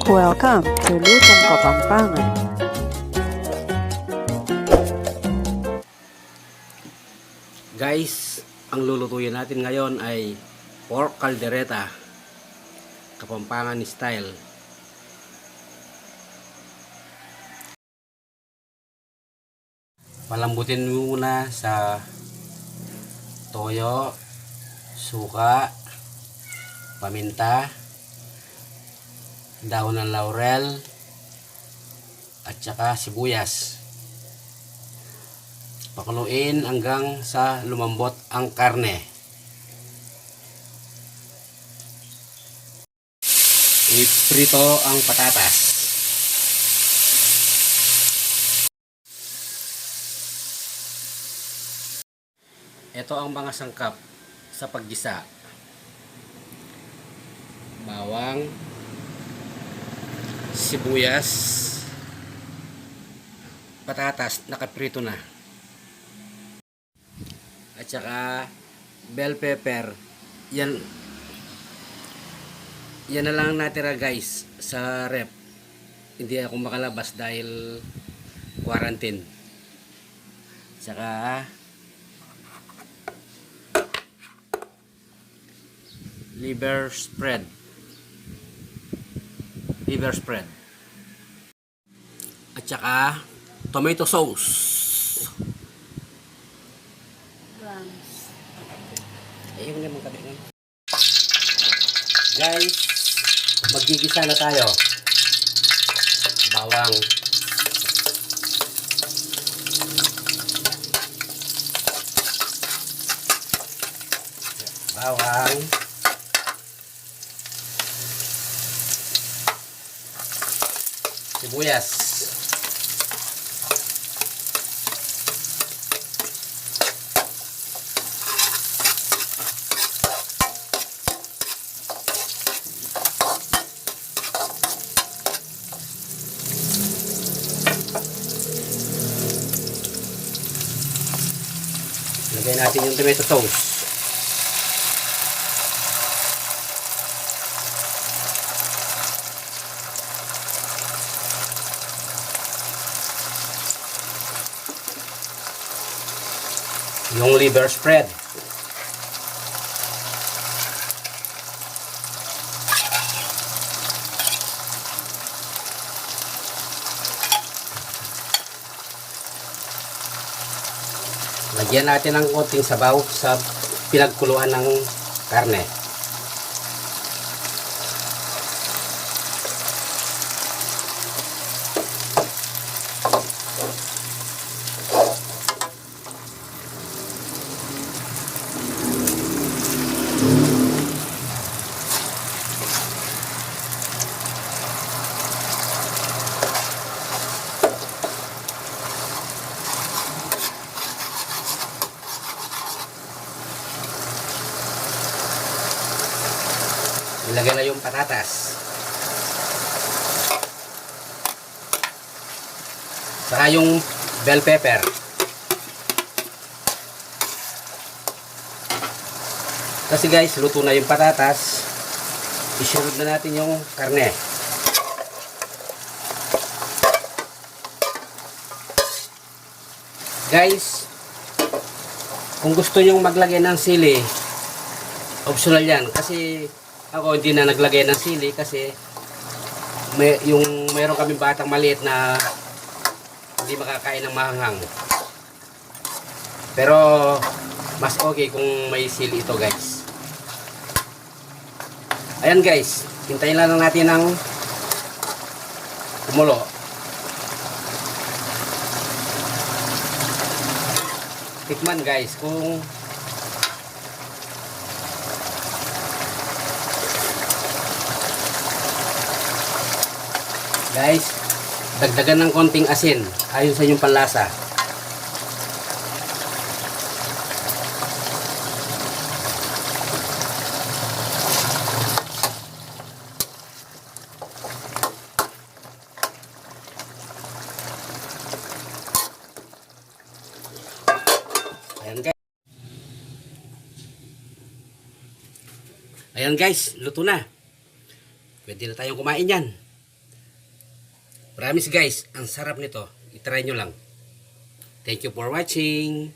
Welcome to Lutong Kapampangan. Guys, ang lulutuin natin ngayon ay pork caldereta, Kapampangan style. Palambutin muna sa toyo, suka, paminta, dahon ng laurel, at saka sibuyas. Pakuluin hanggang sa lumambot ang karne. Iprito ang patatas. Ito ang mga sangkap sa paggisa: bawang, sibuyas, patatas nakaprito na, at saka bell pepper. Yan na lang natira guys sa rep. Hindi ako makalabas dahil quarantine. Saka liver spread, at saka tomato sauce. Ayun naman kami. Guys, magigisa na tayo. Bawang, sibuyas, lagay natin yung tomato sauce. Yung liver spread. Lagyan natin ng konting sabaw sa pinagkuluan ng karne. Ilagay na yung patatas. Saka yung bell pepper. Kasi guys, luto na yung patatas. Isunod na natin yung karne. Guys, kung gusto nyong maglagay ng sili, optional yan. Kasi ako hindi na naglagay ng sili kasi mayroon kaming batang maliit na hindi makakain ng mahanghang. Pero mas okay kung may sili ito guys. Ayan guys, hintayin lang natin ng kumulo. Tikman guys kung guys, dagdagan ng konting asin ayon sa inyong panlasa. Ayan guys. Ayan guys, luto na. Pwede na tayong kumain yan. Promise guys, ang sarap nito. I-try nyo lang. Thank you for watching.